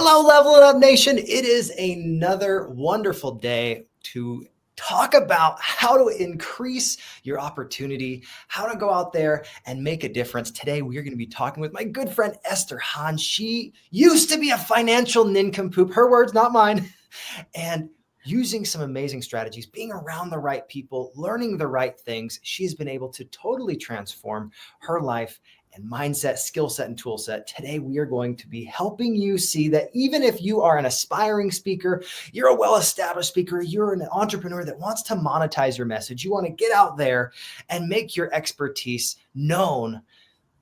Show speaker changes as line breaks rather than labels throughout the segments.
Hello, Levelin Up Nation. It is another wonderful day to talk about how to increase your opportunity, how to go out there and make a difference. Today, we are going to be talking with my good friend, Esther Han. She used to be a financial nincompoop, her words, not mine, and using some amazing strategies, being around the right people, learning the right things, she's been able to totally transform her life and mindset, skill set, and tool set. Today, we are going to be helping you see that even if you are an aspiring speaker, you're a well-established speaker, you're an entrepreneur that wants to monetize your message, you want to get out there and make your expertise known,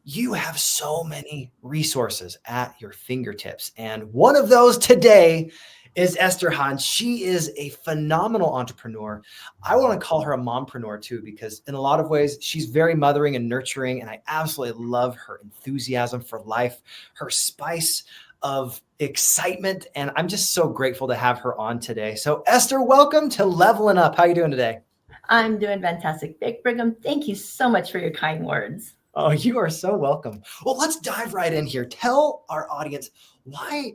you have so many resources at your fingertips. And one of those today is Esther Han. She is a phenomenal entrepreneur. I want to call her a mompreneur too, because in a lot of ways, she's very mothering and nurturing. And I absolutely love her enthusiasm for life, her spice of excitement. And I'm just so grateful to have her on today. So Esther, welcome to Levelin Up. How are you doing today?
I'm doing fantastic. Brigham, thank you so much for your kind words.
Oh, you are so welcome. Well, let's dive right in here. Tell our audience why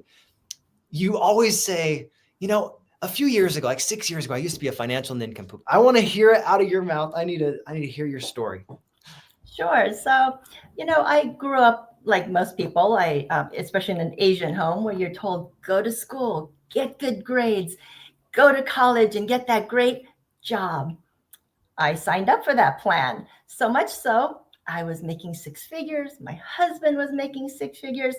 you always say, you know, a few years ago, like 6 years ago, I used to be a financial nincompoop. I want to hear it out of your mouth. I need to hear your story.
Sure. So, I grew up like most people, especially in an Asian home where you're told, go to school, get good grades, go to college and get that great job. I signed up for that plan. So much so, I was making six figures. My husband was making six figures.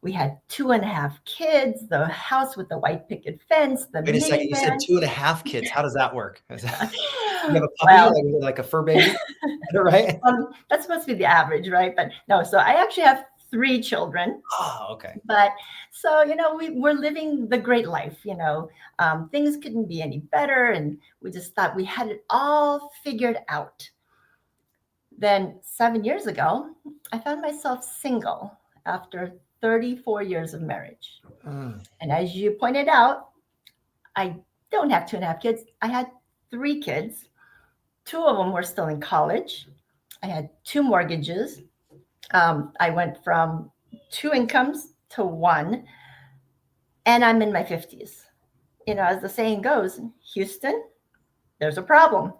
We had 2.5 kids, the house with the white picket fence, the
Wait a second, you said 2.5 kids. How does that work? You have a puppy, like a fur baby, right?
That's supposed to be the average, right? But no, so I actually have 3 children.
Oh, okay.
But so, we're living the great life, things couldn't be any better. And we just thought we had it all figured out. Then 7 years ago, I found myself single after 34 years of marriage. And as you pointed out, I don't have 2.5 kids. I had 3 kids. 2 of them were still in college. I had 2 mortgages. I went from 2 incomes to 1, and I'm in my 50s. As the saying goes, Houston, there's a problem.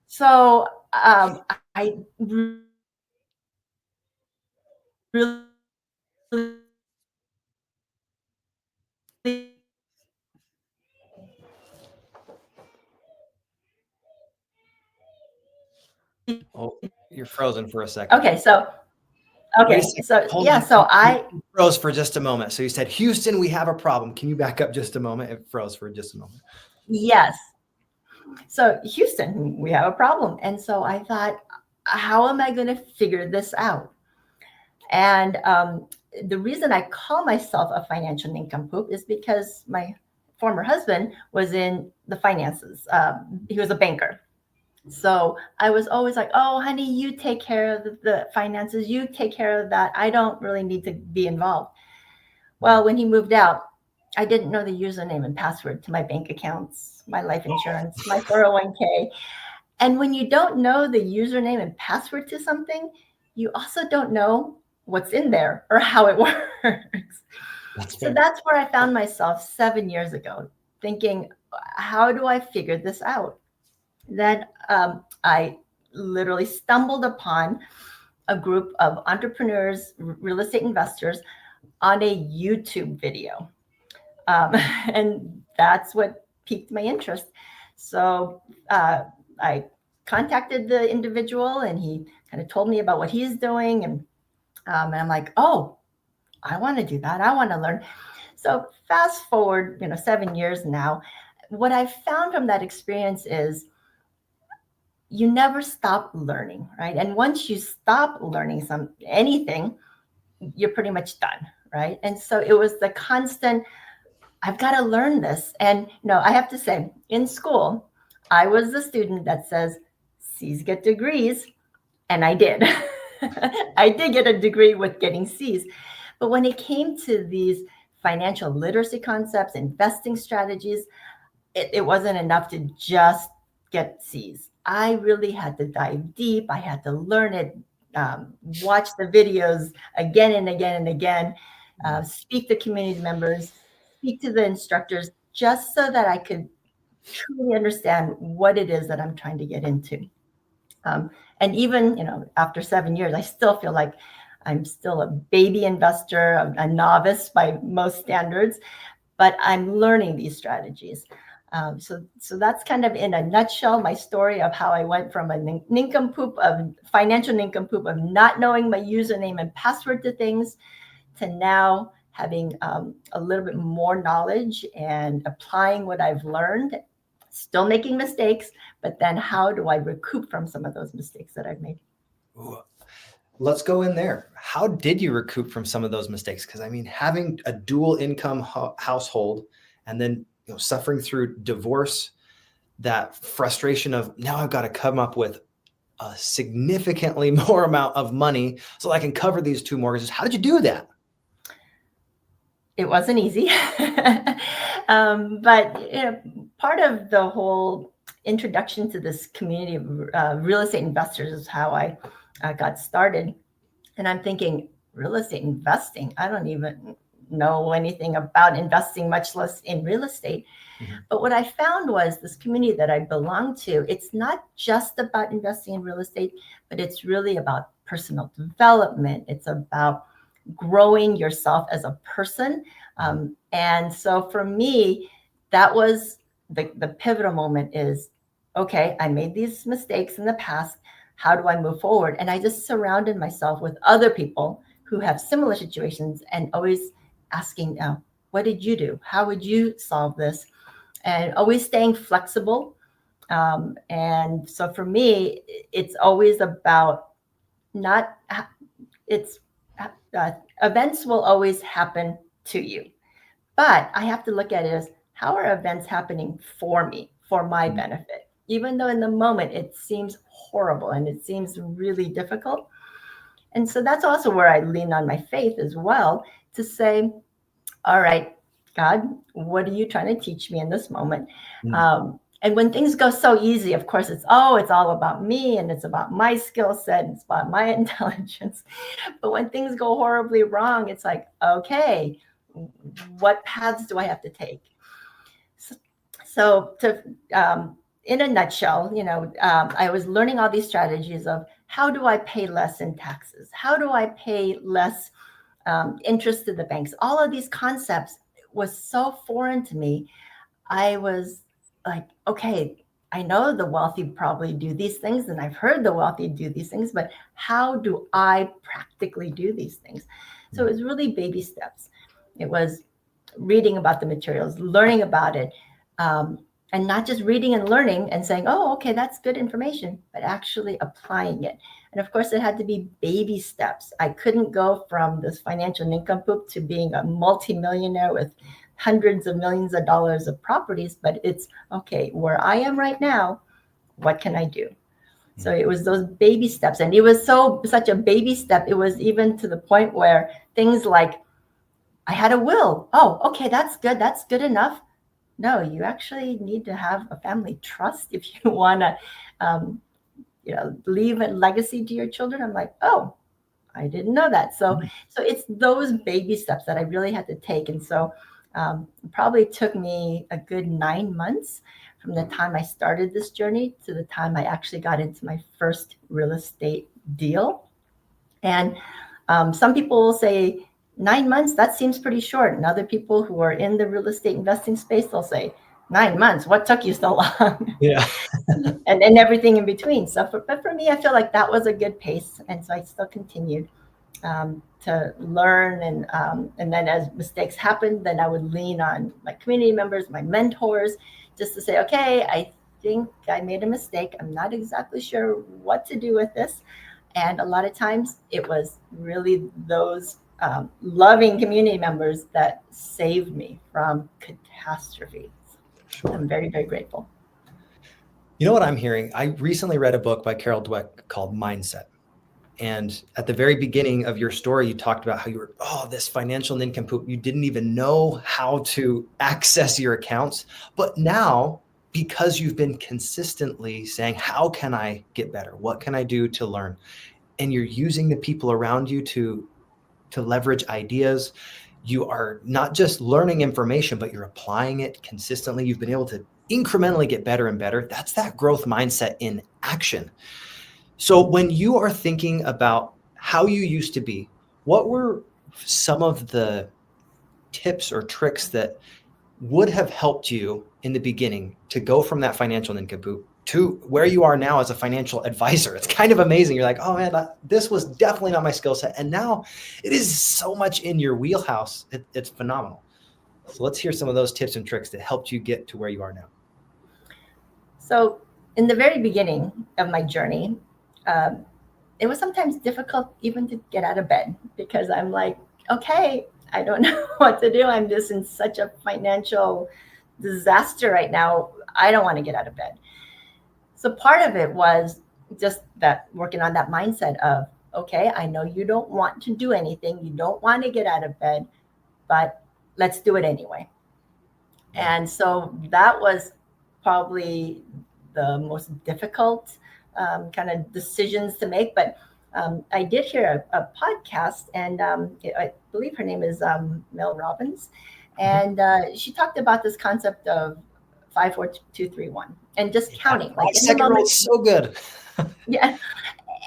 So I really
Oh, you're frozen for a second.
Okay, so I
froze for just a moment. So you said, Houston, we have a problem. Can you back up just a moment? It froze for just a moment.
Yes. So Houston, we have a problem. And so I thought, how am I going to figure this out? And the reason I call myself a financial nincompoop is because my former husband was in the finances. He was a banker. So I was always like, oh, honey, you take care of the finances. You take care of that. I don't really need to be involved. Well, when he moved out, I didn't know the username and password to my bank accounts, my life insurance, my 401k. And when you don't know the username and password to something, you also don't know what's in there or how it works. So that's where I found myself 7 years ago, thinking, how do I figure this out? Then I literally stumbled upon a group of entrepreneurs, real estate investors on a YouTube video. And that's what piqued my interest. So I contacted the individual and he kind of told me about what he's doing. And I'm like, oh, I want to do that. I want to learn. So fast forward, 7 years now, what I found from that experience is you never stop learning, right? And once you stop learning anything, you're pretty much done, right? And so it was the constant, I've got to learn this. And, I have to say, in school, I was the student that says, C's get degrees. And I did. I did get a degree with getting C's. But when it came to these financial literacy concepts, investing strategies, it wasn't enough to just get C's. I really had to dive deep. I had to learn it, watch the videos again and again and again. speak to community members, speak to the instructors, just so that I could truly understand what it is that I'm trying to get into. And even, after 7 years, I still feel like I'm still a baby investor, a novice by most standards, but I'm learning these strategies. So that's kind of in a nutshell my story of how I went from a financial nincompoop of not knowing my username and password to things to now having a little bit more knowledge and applying what I've learned, still making mistakes, but then how do I recoup from some of those mistakes that I've made?
Ooh. Let's go in there. How did you recoup from some of those mistakes? Because I mean, having a dual income household and then suffering through divorce, that frustration of now I've got to come up with a significantly more amount of money so I can cover these 2 mortgages. How did you do that?
It wasn't easy. But part of the whole introduction to this community of real estate investors is how I got started. And I'm thinking, real estate investing? I don't even know anything about investing, much less in real estate. Mm-hmm. But what I found was this community that I belong to, it's not just about investing in real estate, but it's really about personal development. It's about growing yourself as a person. And so for me, that was the pivotal moment is, okay, I made these mistakes in the past. How do I move forward? And I just surrounded myself with other people who have similar situations and always asking, what did you do? How would you solve this? And always staying flexible. And so for me, it's always about events will always happen to you. But I have to look at it as, how are events happening for me, for my benefit? Even though in the moment it seems horrible and it seems really difficult. And so that's also where I lean on my faith as well to say, all right, God, what are you trying to teach me in this moment? And when things go so easy, of course, it's all about me and it's about my skill set and it's about my intelligence. But when things go horribly wrong, it's like, okay, what paths do I have to take? So in a nutshell, I was learning all these strategies of how do I pay less in taxes? How do I pay less interest to the banks? All of these concepts was so foreign to me. I was like, okay, I know the wealthy probably do these things and I've heard the wealthy do these things, but how do I practically do these things? So it was really baby steps. It was reading about the materials, learning about it, and not just reading and learning and saying, oh, okay, that's good information, but actually applying it. And of course, it had to be baby steps. I couldn't go from this financial nincompoop to being a multimillionaire with hundreds of millions of dollars of properties, but it's, okay, where I am right now, what can I do? So it was those baby steps. And it was such a baby step. It was even to the point where things like, I had a will. Oh, okay, that's good. That's good enough. No, you actually need to have a family trust if you want to, leave a legacy to your children. I'm like, oh, I didn't know that. So it's those baby steps that I really had to take. And so it probably took me a good 9 months from the time I started this journey to the time I actually got into my first real estate deal. And some people will say 9 months, that seems pretty short. And other people who are in the real estate investing space, they'll say 9 months, what took you so long?
Yeah.
and everything in between. But for me, I feel like that was a good pace. And so I still continued to learn. And then as mistakes happened, then I would lean on my community members, my mentors, just to say, okay, I think I made a mistake. I'm not exactly sure what to do with this. And a lot of times it was really those loving community members that saved me from catastrophe. Sure. I'm very, very grateful.
You know what I'm hearing? I recently read a book by Carol Dweck called Mindset. And at the very beginning of your story, you talked about how you were, this financial nincompoop. You didn't even know how to access your accounts. But now, because you've been consistently saying, how can I get better? What can I do to learn? And you're using the people around you to leverage ideas. You are not just learning information, but you're applying it consistently. You've been able to incrementally get better and better. That's that growth mindset in action. So when you are thinking about how you used to be, what were some of the tips or tricks that would have helped you in the beginning to go from that financial nincompoop to where you are now as a financial advisor? It's kind of amazing. You're like, oh man, this was definitely not my skill set. And now it is so much in your wheelhouse. It's phenomenal. So let's hear some of those tips and tricks that helped you get to where you are now.
So in the very beginning of my journey, it was sometimes difficult even to get out of bed, because I'm like, okay, I don't know what to do. I'm just in such a financial disaster right now. I don't want to get out of bed. So part of it was just that, working on that mindset of, okay, I know you don't want to do anything. You don't want to get out of bed, but let's do it anyway. And so that was probably the most difficult kind of decisions to make. But I did hear a podcast, and I believe her name is Mel Robbins. And she talked about this concept of 5, 4, 2, 3, 1, and just counting.
Like in the moment, so good.
Yeah.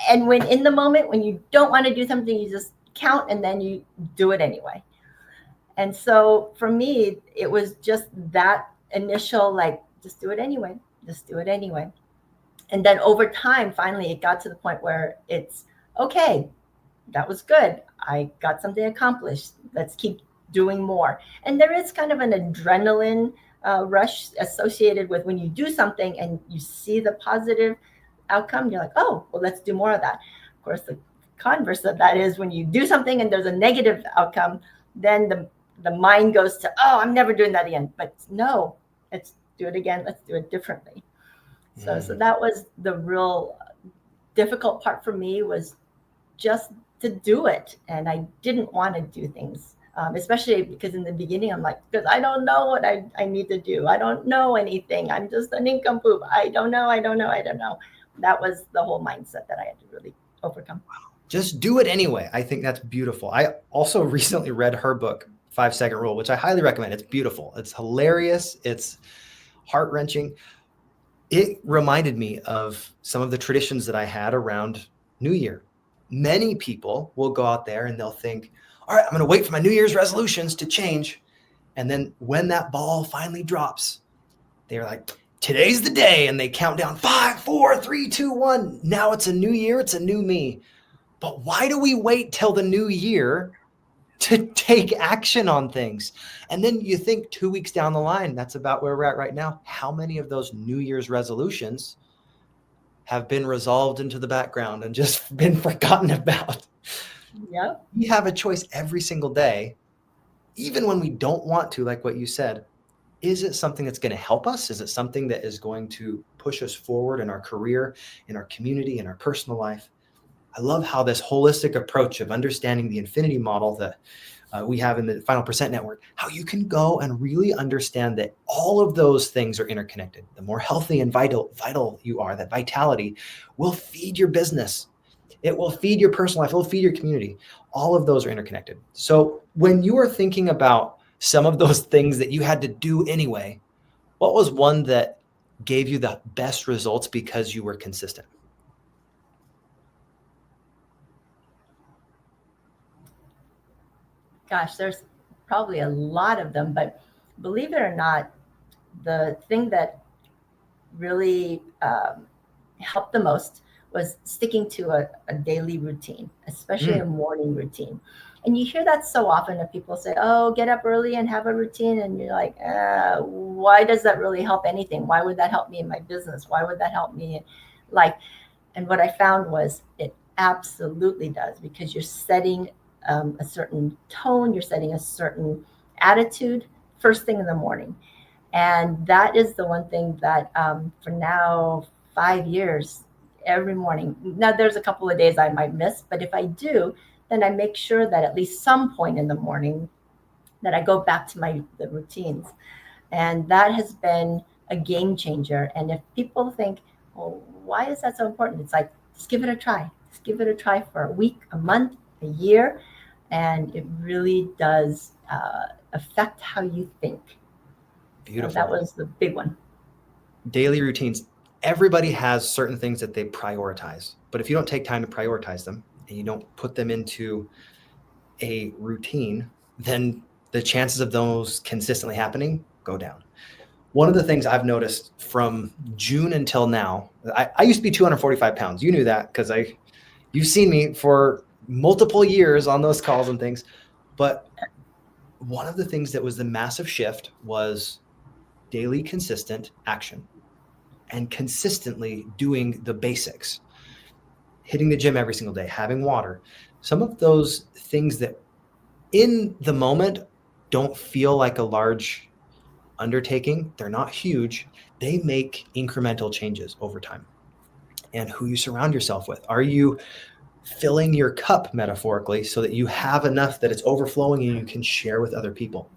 And when in the moment, when you don't want to do something, you just count and then you do it anyway. And so for me, it was just that initial, like, just do it anyway, just do it anyway. And then over time, finally, it got to the point where it's, okay, that was good. I got something accomplished. Let's keep doing more. And there is kind of an adrenaline rush associated with when you do something and you see the positive outcome. You're like, oh, well, let's do more of that. Of course, the converse of that is when you do something and there's a negative outcome, then the mind goes to, oh, I'm never doing that again. But no, let's do it again. Let's do it differently. So that was the real difficult part for me, was just to do it. And I didn't want to do things, especially because in the beginning, I'm like, because I don't know what I need to do. I don't know anything. I'm just a nincompoop. I don't know. That was the whole mindset that I had to really overcome.
Just do it anyway. I think that's beautiful. I also recently read her book, 5-Second Rule, which I highly recommend. It's beautiful. It's hilarious. It's heart-wrenching. It reminded me of some of the traditions that I had around New Year. Many people will go out there and they'll think, all right, I'm going to wait for my New Year's resolutions to change. And then when that ball finally drops, they're like, today's the day. And they count down 5, 4, 3, 2, 1. Now it's a new year. It's a new me. But why do we wait till the new year to take action on things? And then you think 2 weeks down the line, that's about where we're at right now. How many of those New Year's resolutions have been resolved into the background and just been forgotten about?
Yeah.
We have a choice every single day, even when we don't want to, like what you said. Is it something that's going to help us? Is it something that is going to push us forward in our career, in our community, in our personal life? I love how this holistic approach of understanding the infinity model that we have in the Final Percent Network, how you can go and really understand that all of those things are interconnected. The more healthy and vital you are, that vitality will feed your business. It will feed your personal life. It will feed your community. All of those are interconnected. So when you are thinking about some of those things that you had to do anyway, what was one that gave you the best results because you were consistent?
Gosh, there's probably a lot of them, but believe it or not, the thing that really helped the most was sticking to a daily routine, especially a morning routine. And you hear that so often of people say, oh, get up early and have a routine. And you're like, why does that really help anything? Why would that help me in my business? Why would that help me in life? And what I found was it absolutely does, because you're setting a certain tone, you're setting a certain attitude first thing in the morning. And that is the one thing that for now, 5 years, every morning. Now, there's a couple of days I might miss, but if I do, then I make sure that at least some point in the morning that I go back to the routines. And that has been a game changer. And if people think, well, why is that so important? It's like, just give it a try. Just give it a try for a week, a month, a year. And it really does affect how you think.
Beautiful.
So that was the big one.
Daily routines. Everybody has certain things that they prioritize, but if you don't take time to prioritize them and you don't put them into a routine, then the chances of those consistently happening go down. One of the things I've noticed from June until now, I used to be 245 pounds. You knew that because you've seen me for multiple years on those calls and things. But one of the things that was the massive shift was daily consistent action and consistently doing the basics, hitting the gym every single day, having water. Some of those things that in the moment don't feel like a large undertaking, they're not huge, they make incremental changes over time. And who you surround yourself with. Are you filling your cup metaphorically so that you have enough that it's overflowing and you can share with other people?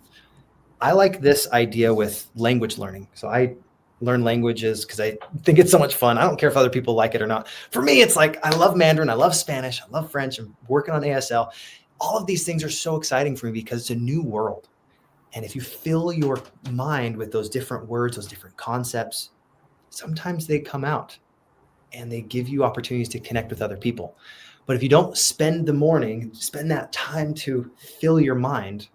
I like this idea with language learning. So I learn languages because I think it's so much fun. I don't care if other people like it or not. For me, it's like I love Mandarin, I love Spanish, I love French, I'm working on ASL. All of these things are so exciting for me because it's a new world. And if you fill your mind with those different words, those different concepts, sometimes they come out and they give you opportunities to connect with other people. But if you don't spend the morning, spend that time to fill your mind,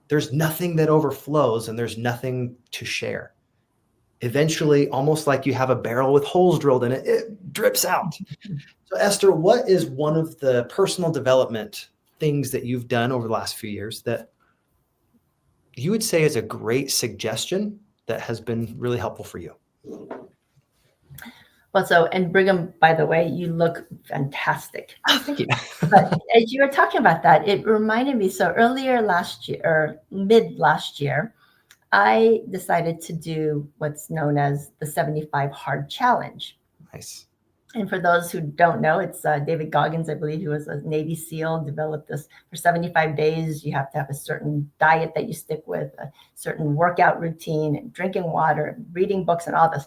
there's nothing that overflows and there's nothing to share. Eventually, almost like you have a barrel with holes drilled in it, it drips out. So Esther, what is one of the personal development things that you've done over the last few years that you would say is a great suggestion that has been really helpful for you?
Well, so, and Brigham, by the way, you look fantastic.
Oh, thank you.
But as you were talking about that, it reminded me. So earlier last year, or mid last year, I decided to do what's known as the 75 Hard Challenge.
Nice.
And for those who don't know, it's David Goggins, I believe, who was a Navy SEAL, developed this for 75 days. You have to have a certain diet that you stick with, a certain workout routine, and drinking water, and reading books, and all this.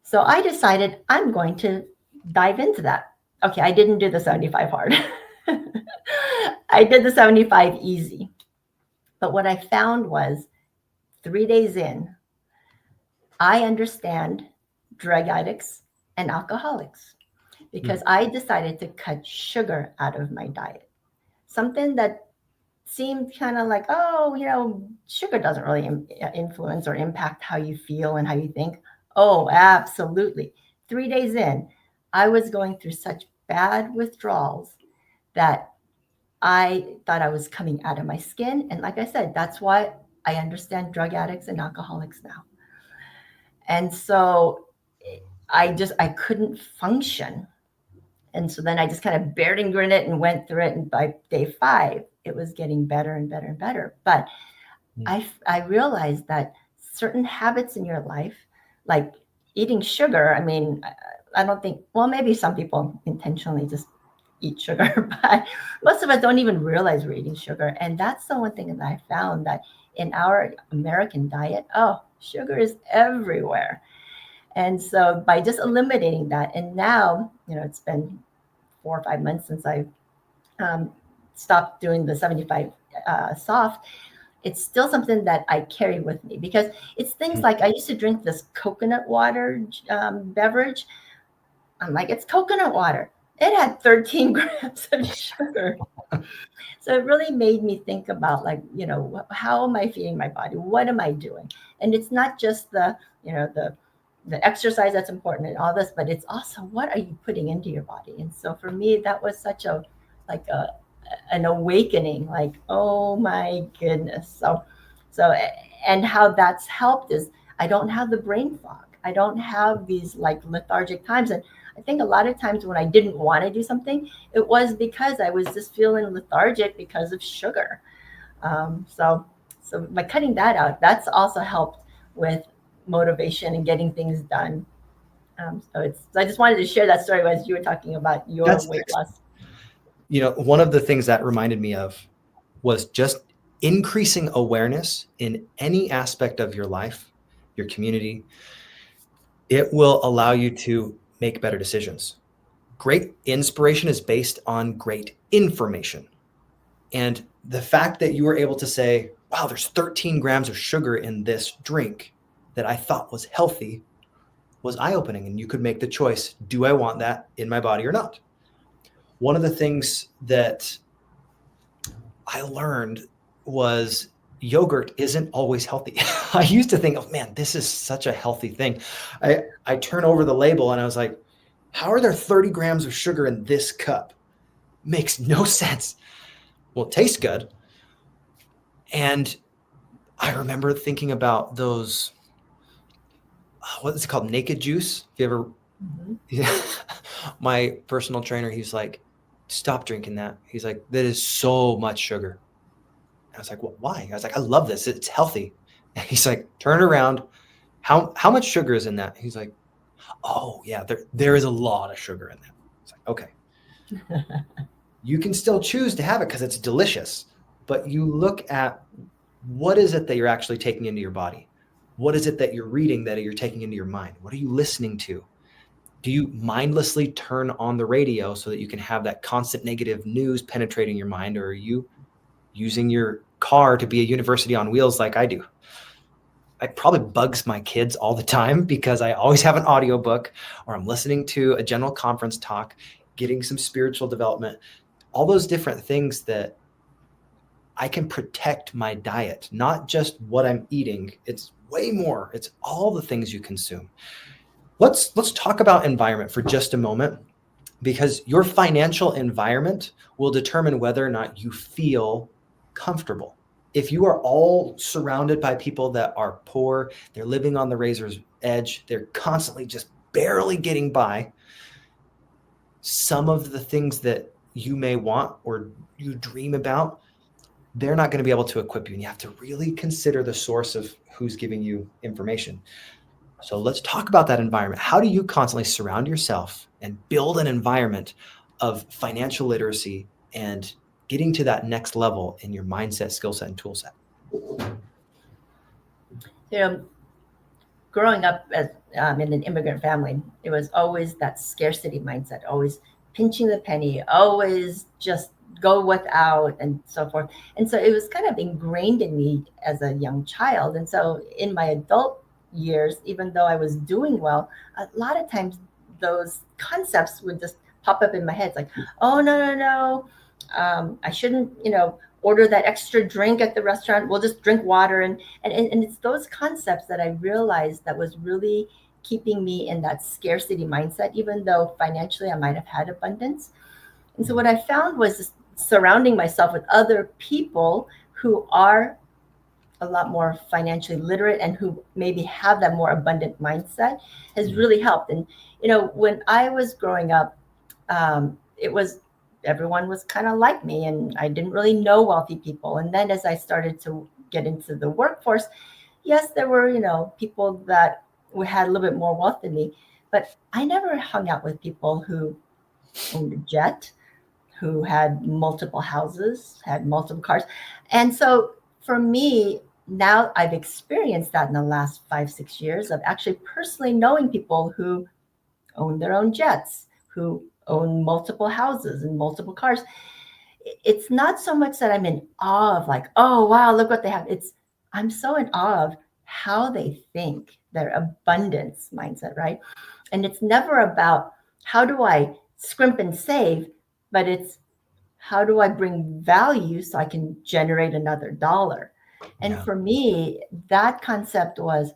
So I decided I'm going to dive into that. Okay, I didn't do the 75 hard. I did the 75 easy. But what I found was 3 days in, I understand drug addicts and alcoholics because I decided to cut sugar out of my diet. Something that seemed kind of like, oh, sugar doesn't really influence or impact how you feel and how you think. Oh, absolutely. 3 days in, I was going through such bad withdrawals that I thought I was coming out of my skin. And like I said, that's why I understand drug addicts and alcoholics now. And so I couldn't function. And so then I just kind of bared and grinned it and went through it. And by day 5, it was getting better and better and better. But I realized that certain habits in your life, like eating sugar, I mean, I don't think, well, maybe some people intentionally just eat sugar, but most of us don't even realize we're eating sugar. And that's the one thing that I found, that in our American diet, sugar is everywhere. And so by just eliminating that, and now, it's been 4 or 5 months since I stopped doing the 75 soft. It's still something that I carry with me because it's things like I used to drink this coconut water beverage. I'm like, it's coconut water. It had 13 grams of sugar. So it really made me think about, like, how am I feeding my body? What am I doing? And it's not just the exercise that's important and all this, but it's also what are you putting into your body? And so for me, that was such an awakening, like, oh my goodness. So, and how that's helped is I don't have the brain fog. I don't have these like lethargic times. And I think a lot of times when I didn't want to do something, it was because I was just feeling lethargic because of sugar. So by cutting that out, that's also helped with motivation and getting things done. So I just wanted to share that story as you were talking about your weight loss.
One of the things that reminded me of was just increasing awareness in any aspect of your life, your community. It will allow you to make better decisions. Great inspiration is based on great information. And the fact that you were able to say, wow, there's 13 grams of sugar in this drink that I thought was healthy was eye-opening. And you could make the choice, do I want that in my body or not? One of the things that I learned was yogurt isn't always healthy. I used to think, oh man, this is such a healthy thing. I turn over the label and I was like, how are there 30 grams of sugar in this cup? Makes no sense. Well, it tastes good. And I remember thinking about those, what is it called? Naked juice. If you ever, yeah. My personal trainer, he's like, stop drinking that. He's like, that is so much sugar. I was like, well, why? I was like, I love this. It's healthy. And he's like, turn it around. How much sugar is in that? He's like, oh yeah, there is a lot of sugar in that. It's like, okay. You can still choose to have it because it's delicious, but you look at what is it that you're actually taking into your body? What is it that you're reading that you're taking into your mind? What are you listening to? Do you mindlessly turn on the radio so that you can have that constant negative news penetrating your mind? Or are you using your car to be a university on wheels like I do? It probably bugs my kids all the time because I always have an audiobook, or I'm listening to a general conference talk, getting some spiritual development, all those different things that I can protect my diet, not just what I'm eating. It's way more. It's all the things you consume. Let's talk about environment for just a moment, because your financial environment will determine whether or not you feel comfortable. If you are all surrounded by people that are poor, they're living on the razor's edge, they're constantly just barely getting by, some of the things that you may want or you dream about, they're not going to be able to equip you. And you have to really consider the source of who's giving you information. So let's talk about that environment. How do you constantly surround yourself and build an environment of financial literacy and getting to that next level in your mindset, skill set, and tool set?
Growing up as in an immigrant family, it was always that scarcity mindset, always pinching the penny, always just go without, and so forth. And so it was kind of ingrained in me as a young child. And so in my adult years, even though I was doing well, a lot of times those concepts would just pop up in my head. It's like, oh, no. I shouldn't, order that extra drink at the restaurant. We'll just drink water. And it's those concepts that I realized that was really keeping me in that scarcity mindset, even though financially I might have had abundance. And so what I found was surrounding myself with other people who are a lot more financially literate and who maybe have that more abundant mindset has really helped. And, when I was growing up, everyone was kind of like me, and I didn't really know wealthy people. And then as I started to get into the workforce, yes, there were, people that had a little bit more wealth than me, but I never hung out with people who owned a jet, who had multiple houses, had multiple cars. And so for me, now I've experienced that in the last 5-6 years of actually personally knowing people who own their own jets, who own multiple houses and multiple cars. It's not so much that I'm in awe of like, oh, wow, look what they have. I'm so in awe of how they think, their abundance mindset, right? And it's never about how do I scrimp and save, but it's how do I bring value so I can generate another dollar? And for me, that concept was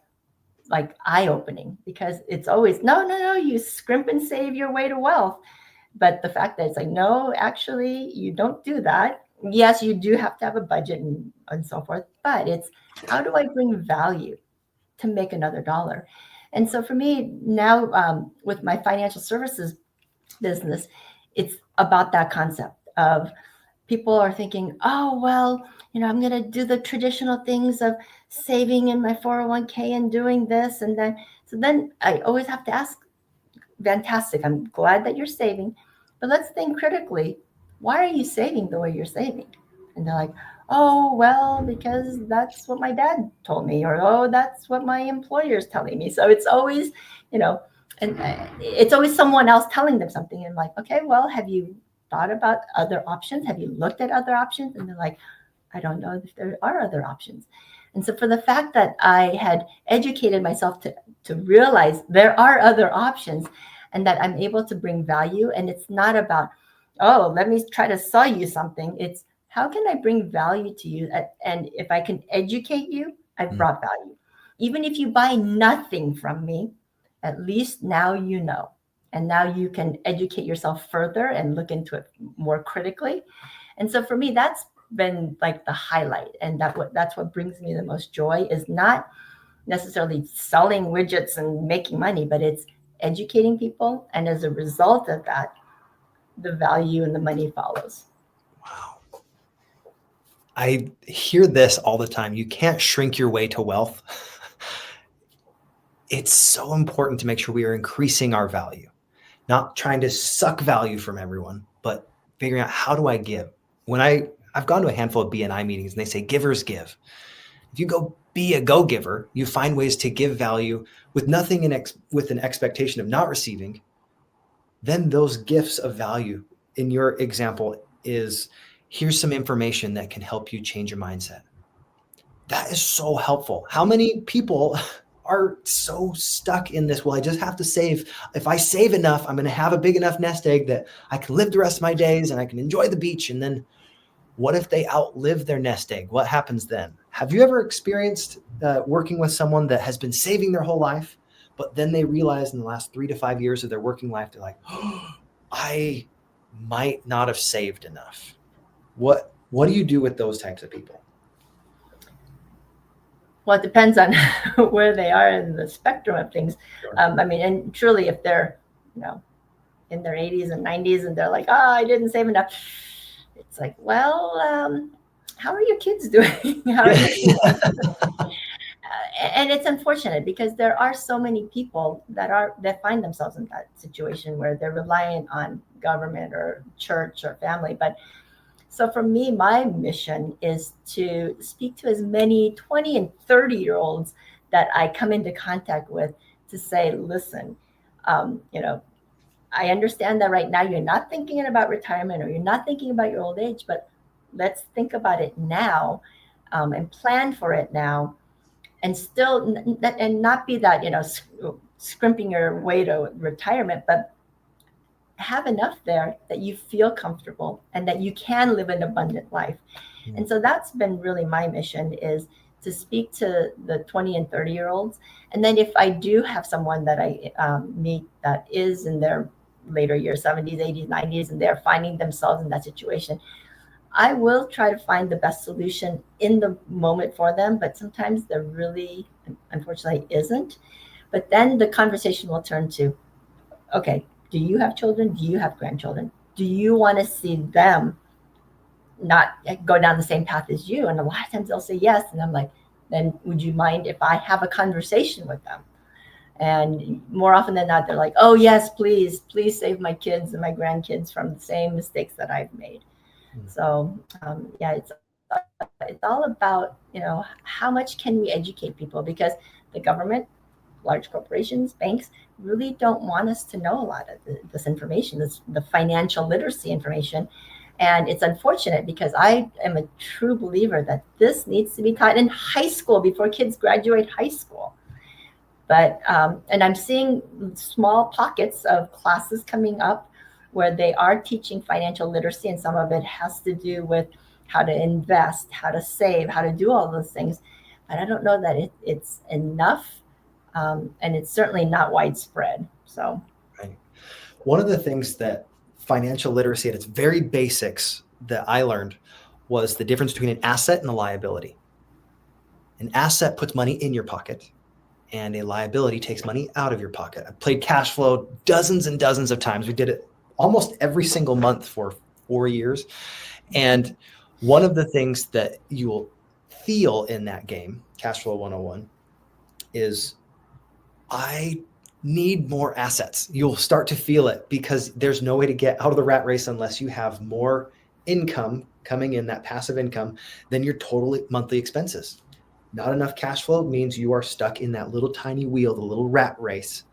like eye-opening, because it's always, no, you scrimp and save your way to wealth. But the fact that it's like, no, actually, you don't do that. Yes, you do have to have a budget and so forth, but it's how do I bring value to make another dollar? And so for me now, with my financial services business, it's about that concept of people are thinking, oh, well, I'm going to do the traditional things of saving in my 401k and doing this. And then I always have to ask, fantastic, I'm glad that you're saving, but let's think critically. Why are you saving the way you're saving? And they're like, oh, well, because that's what my dad told me, or, oh, that's what my employer's telling me. So it's always, and it's always someone else telling them something. And I'm like, okay, well, have you thought about other options? Have you looked at other options? And they're like, I don't know if there are other options. And so for the fact that I had educated myself to realize there are other options and that I'm able to bring value, and it's not about, oh, let me try to sell you something. It's how can I bring value to you? And if I can educate you, I've brought value. Even if you buy nothing from me, at least now you know. And now you can educate yourself further and look into it more critically. And so for me, that's been like the highlight. And that's what brings me the most joy, is not necessarily selling widgets and making money, but it's educating people. And as a result of that, the value and the money follows.
Wow. I hear this all the time. You can't shrink your way to wealth. It's so important to make sure we are increasing our value, not trying to suck value from everyone, but figuring out, how do I give? When I've gone to a handful of BNI meetings and they say givers give. If you go be a go-giver, you find ways to give value with nothing with an expectation of not receiving. Then those gifts of value, in your example, is here's some information that can help you change your mindset. That is so helpful. How many people are so stuck in this? Well, I just have to save. If I save enough, I'm going to have a big enough nest egg that I can live the rest of my days and I can enjoy the beach. And then what if they outlive their nest egg? What happens then? Have you ever experienced working with someone that has been saving their whole life, but then they realize in the last 3 to 5 years of their working life, they're like, oh, I might not have saved enough. What do you do with those types of people?
Well, it depends on where they are in the spectrum of things.
Sure.
I mean, and truly, if they're, in their 80s and 90s and they're like, oh, I didn't save enough. It's like, well, how are your kids doing? How are you doing? And it's unfortunate because there are so many people that find themselves in that situation where they're reliant on government or church or family. But so for me, my mission is to speak to as many 20 and 30-year-olds that I come into contact with to say, listen, I understand that right now you're not thinking about retirement or you're not thinking about your old age, but let's think about it now and plan for it now, and still and not be that, scrimping your way to retirement, but have enough there that you feel comfortable and that you can live an abundant life. Mm-hmm. And so that's been really my mission, is to speak to the 20 and 30-year-olds. And then if I do have someone that I meet that is in their later years, 70s, 80s, 90s, and they're finding themselves in that situation, I will try to find the best solution in the moment for them. But sometimes there really, unfortunately, isn't. But then the conversation will turn to, okay, do you have children? Do you have grandchildren? Do you want to see them not go down the same path as you? And a lot of times they'll say yes. And I'm like, then would you mind if I have a conversation with them? And more often than not, they're like, oh, yes, please save my kids and my grandkids from the same mistakes that I've made. Mm-hmm. So, it's all about, how much can we educate people? Because the government, large corporations, banks really don't want us to know a lot of this information, the financial literacy information. And it's unfortunate because I am a true believer that this needs to be taught in high school before kids graduate high school. But, and I'm seeing small pockets of classes coming up where they are teaching financial literacy, and some of it has to do with how to invest, how to save, how to do all those things. But I don't know that it's enough. And it's certainly not widespread. So,
right. One of the things that financial literacy at its very basics that I learned was the difference between an asset and a liability. An asset puts money in your pocket, and a liability takes money out of your pocket. I played cash flow dozens and dozens of times. We did it almost every single month for 4 years. And one of the things that you will feel in that game, Cash Flow 101, is I need more assets. You'll start to feel it because there's no way to get out of the rat race unless you have more income coming in, that passive income, than your total monthly expenses. Not enough cash flow means you are stuck in that little tiny wheel, the little rat race.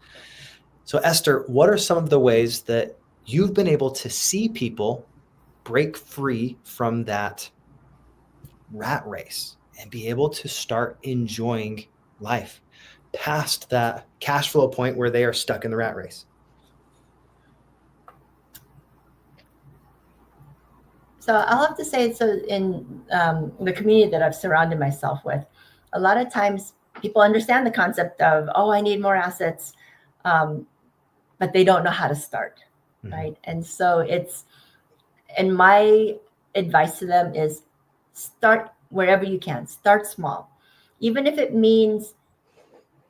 So Esther, what are some of the ways that you've been able to see people break free from that rat race and be able to start enjoying life past that cash flow point where they are stuck in the rat race.
So I'll have to say, so in the community that I've surrounded myself with, a lot of times people understand the concept of, oh, I need more assets, but they don't know how to start, right? And so and my advice to them is start wherever you can. Start small. Even if it means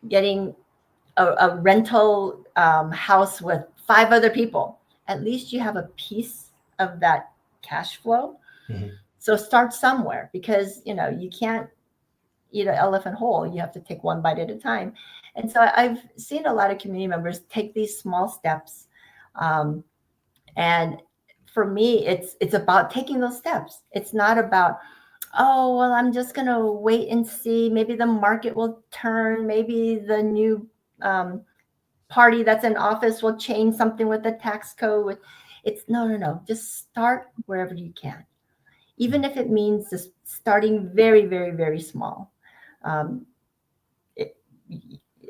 getting a rental house with 5 other people, at least you have a piece of that cash flow. So start somewhere, because you can't eat an elephant whole. You have to take one bite at a time. And so I've seen a lot of community members take these small steps, and for me, it's about taking those steps. It's not about, oh, well, I'm just going to wait and see. Maybe the market will turn. Maybe the new party that's in office will change something with the tax code. It's no. Just start wherever you can, even if it means just starting very, very, very small.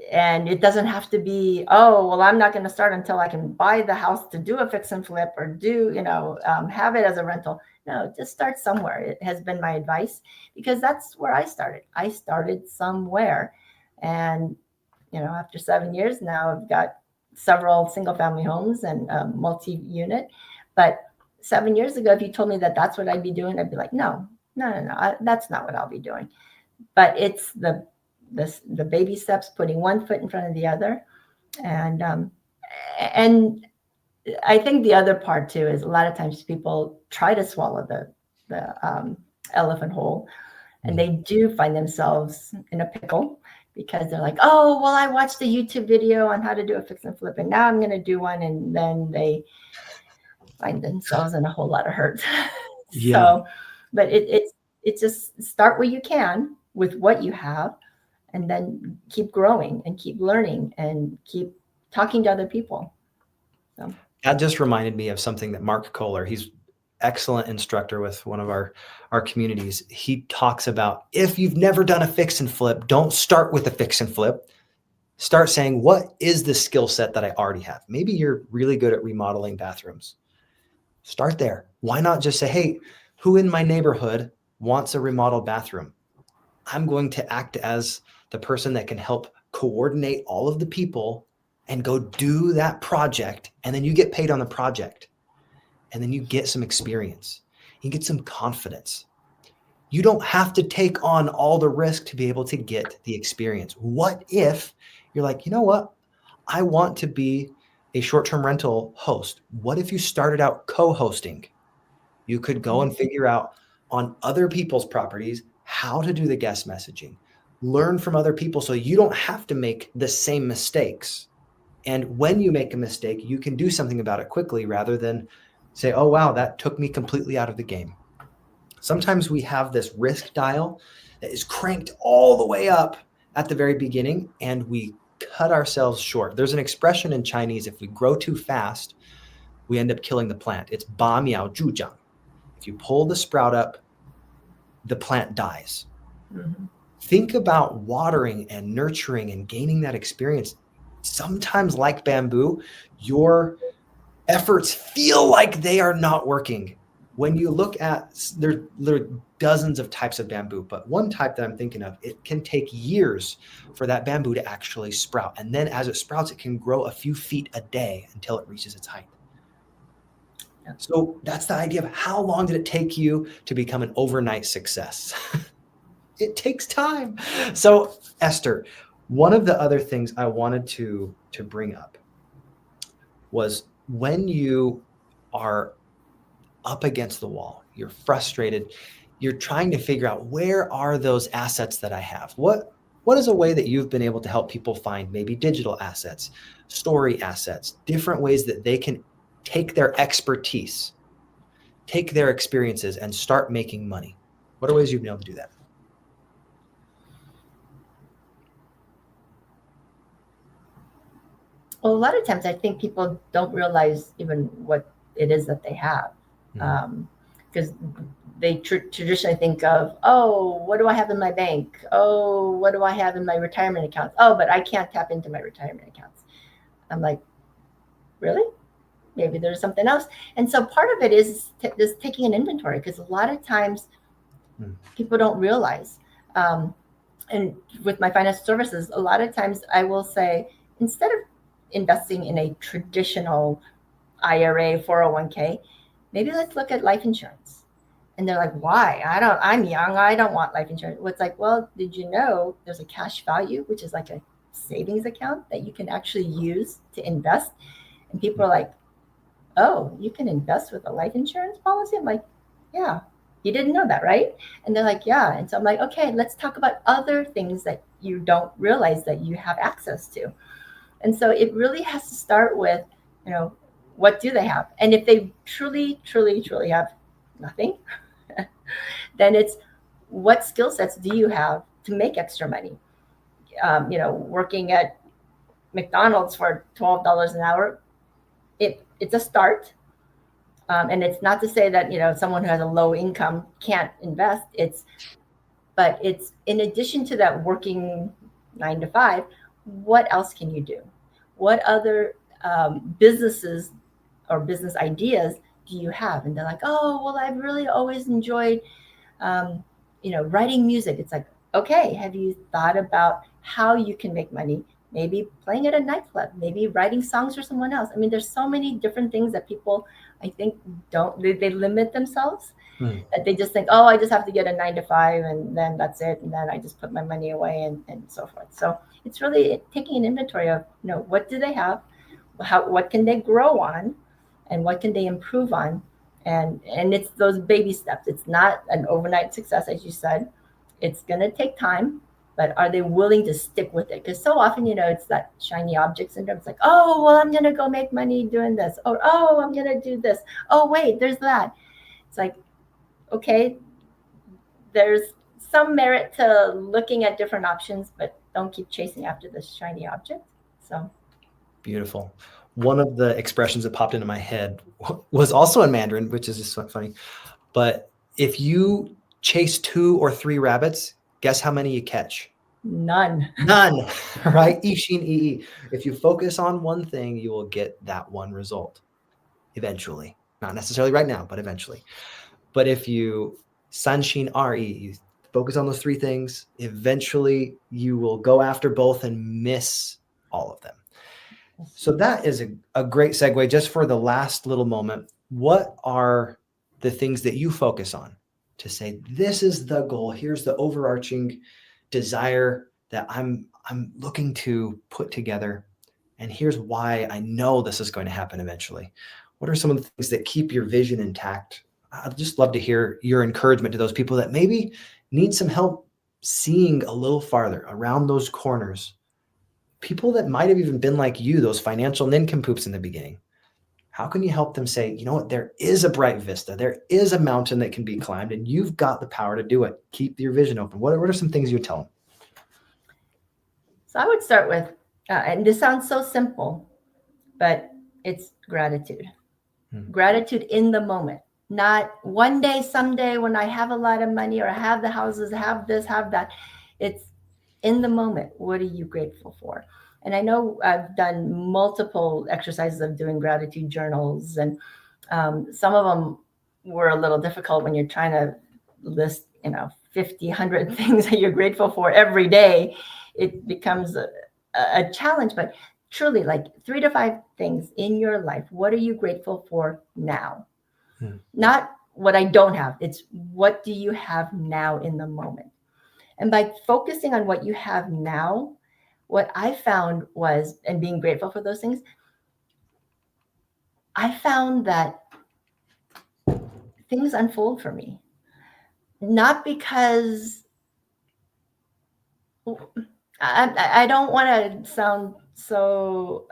And it doesn't have to be, oh, well, I'm not going to start until I can buy the house to do a fix and flip or do, have it as a rental. No, just start somewhere. It has been my advice, because that's where I started. I started somewhere. And, after 7 years now, I've got several single family homes and multi-unit. But 7 years ago, if you told me that that's what I'd be doing, I'd be like, no, that's not what I'll be doing. But it's the baby steps, putting one foot in front of the other. And I think the other part too is a lot of times people try to swallow the elephant whole, and they do find themselves in a pickle, because they're like, oh, well, I watched a YouTube video on how to do a fix and flip, and now I'm going to do one. And then they find themselves in a whole lot of hurt. So, but it's just start where you can with what you have, and then keep growing and keep learning and keep talking to other people. So
that just reminded me of something that Mark Kohler, he's excellent instructor with one of our communities. He talks about, if you've never done a fix and flip, don't start with a fix and flip. Start saying, what is the skill set that I already have? Maybe you're really good at remodeling bathrooms. Start there. Why not just say, hey, who in my neighborhood wants a remodeled bathroom? I'm going to act as the person that can help coordinate all of the people and go do that project. And then you get paid on the project. And then you get some experience. You get some confidence. You don't have to take on all the risk to be able to get the experience. What if you're like, you know what? I want to be a short-term rental host. What if you started out co-hosting? You could go and figure out on other people's properties how to do the guest messaging, learn from other people so you don't have to make the same mistakes. And when you make a mistake, you can do something about it quickly rather than say, oh, wow, that took me completely out of the game. Sometimes we have this risk dial that is cranked all the way up at the very beginning, and we cut ourselves short. There's an expression in Chinese, if we grow too fast, we end up killing the plant. It's ba miao zhu jiang. If you pull the sprout up, the plant dies. Think about watering and nurturing and gaining that experience. Sometimes, like bamboo, your efforts feel like they are not working. When you look at, there are dozens of types of bamboo, but one type that I'm thinking of, it can take years for that bamboo to actually sprout. And then as it sprouts, it can grow a few feet a day until it reaches its height. So that's the idea of how long did it take you to become an overnight success? It takes time. So Esther, one of the other things I wanted to bring up was, when you are up against the wall, you're frustrated, you're trying to figure out, where are those assets that I have? What is a way that you've been able to help people find maybe digital assets, story assets, different ways that they can take their expertise, take their experiences, and start making money? What are ways you've been able to do that?
Well, a lot of times I think people don't realize even what it is that they have. Because they traditionally think of, oh, what do I have in my bank? Oh, what do I have in my retirement accounts? Oh, but I can't tap into my retirement accounts. I'm like, really? Maybe there's something else. And so part of it is just taking an inventory, because a lot of times people don't realize. Um, and with my financial services, a lot of times I will say, instead of investing in a traditional IRA, 401k, maybe let's look at life insurance. And they're like, why? I'm young. I don't want life insurance. Well, it's like, well, did you know there's a cash value, which is like a savings account that you can actually use to invest? And people are like, oh, you can invest with a life insurance policy? I'm like, yeah, you didn't know that, right? And they're like, yeah. And so I'm like, okay, let's talk about other things that you don't realize that you have access to. And so it really has to start with, you know, what do they have? And if they truly, truly, truly have nothing, then it's, what skill sets do you have to make extra money? Working at McDonald's for $12 an hour, it's a start. And it's not to say that, someone who has a low income can't invest. But it's in addition to that working 9 to 5, what else can you do? What other businesses or business ideas do you have? And they're like, oh, well, I've really always enjoyed, writing music. It's like, okay, have you thought about how you can make money? Maybe playing at a nightclub, maybe writing songs for someone else. I mean, there's so many different things that people, I think, they limit themselves, that they just think, oh, I just have to get a 9 to 5 and then that's it. And then I just put my money away and so forth. So it's really taking an inventory of, what do they have? What can they grow on, and what can they improve on? And it's those baby steps. It's not an overnight success, as you said. It's going to take time, but are they willing to stick with it? Because so often, it's that shiny object syndrome. It's like, oh, well, I'm going to go make money doing this. Or, oh, I'm going to do this. Oh, wait, there's that. It's like, okay, there's some merit to looking at different options, but don't keep chasing after this shiny object. So
beautiful. One of the expressions that popped into my head was also in Mandarin, which is just so funny. But if you chase 2 or 3 rabbits, guess how many you catch?
none.
Right? If you focus on one thing, you will get that one result eventually. Not necessarily right now, but eventually. But if you you focus on those 3 things, eventually you will go after both and miss all of them. So that is a great segue just for the last little moment. What are the things that you focus on to say, this is the goal? Here's the overarching desire that I'm looking to put together. And here's why I know this is going to happen eventually. What are some of the things that keep your vision intact? I'd just love to hear your encouragement to those people that maybe need some help seeing a little farther around those corners. People that might have even been like you, those financial nincompoops in the beginning. How can you help them say, you know what, there is a bright vista, there is a mountain that can be climbed, and you've got the power to do it. Keep your vision open. What are some things you would tell them?
So I would start with, and this sounds so simple, but it's gratitude. Gratitude in the moment. Not one day, someday when I have a lot of money or I have the houses, have this, have that. It's in the moment. What are you grateful for? And I know I've done multiple exercises of doing gratitude journals, and some of them were a little difficult when you're trying to list, 50, 100 things that you're grateful for every day. It becomes a challenge, but truly, like 3 to 5 things in your life. What are you grateful for now? Not what I don't have. It's what do you have now in the moment? And by focusing on what you have now, what I found was, and being grateful for those things, I found that things unfold for me. Not because I don't want to sound so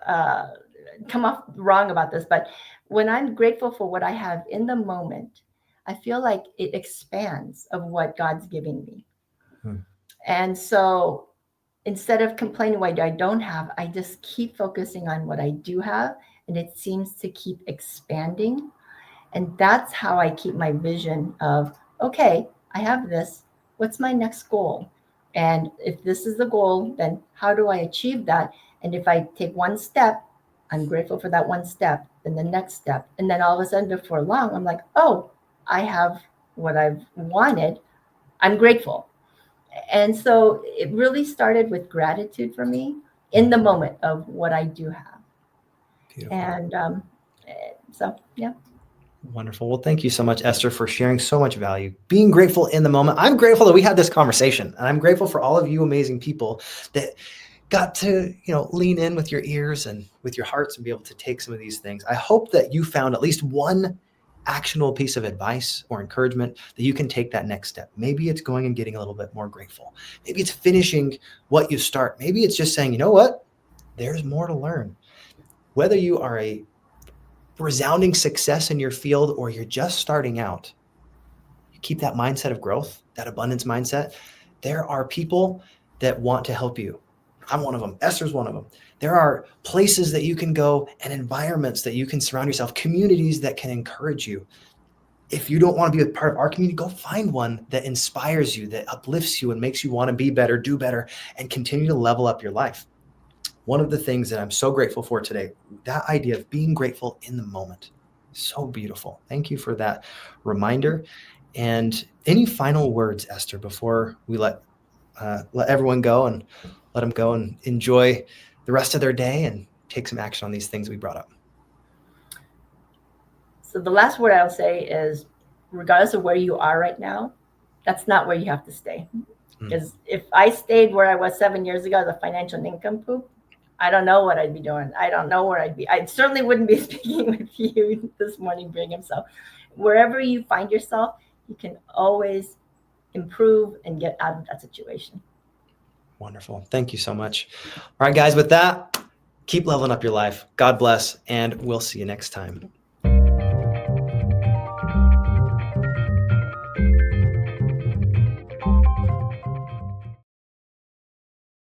come off wrong about this, but when I'm grateful for what I have in the moment, I feel like it expands of what God's giving me. And so instead of complaining what I don't have, I just keep focusing on what I do have, and it seems to keep expanding. And that's how I keep my vision of, okay, I have this. What's my next goal? And if this is the goal, then how do I achieve that? And if I take one step, I'm grateful for that one step, then the next step. And then all of a sudden, before long, I'm like, oh, I have what I've wanted. I'm grateful. And so it really started with gratitude for me in the moment of what I do have.
Beautiful.
And so, yeah.
Wonderful. Well, thank you so much, Esther, for sharing so much value. Being grateful in the moment. I'm grateful that we had this conversation, and I'm grateful for all of you amazing people that got to, lean in with your ears and with your hearts and be able to take some of these things. I hope that you found at least one actionable piece of advice or encouragement that you can take that next step. Maybe it's going and getting a little bit more grateful. Maybe it's finishing what you start. Maybe it's just saying, you know what? There's more to learn. Whether you are a resounding success in your field or you're just starting out, you keep that mindset of growth, that abundance mindset. There are people that want to help you. I'm one of them. Esther's one of them. There are places that you can go and environments that you can surround yourself, communities that can encourage you. If you don't want to be a part of our community, go find one that inspires you, that uplifts you and makes you want to be better, do better, and continue to level up your life. One of the things that I'm so grateful for today, that idea of being grateful in the moment. So beautiful. Thank you for that reminder. And any final words, Esther, before we let everyone go and let them go and enjoy the rest of their day and take some action on these things we brought up?
So the last word I'll say is, regardless of where you are right now, that's not where you have to stay. Because if I stayed where I was 7 years ago as a financial nincompoop, I don't know what I'd be doing. I don't know where I'd be. I certainly wouldn't be speaking with you this morning, Brigham. So wherever you find yourself, you can always improve and get out of that situation.
Wonderful. Thank you so much. All right, guys, with that, keep leveling up your life. God bless, and we'll see you next time.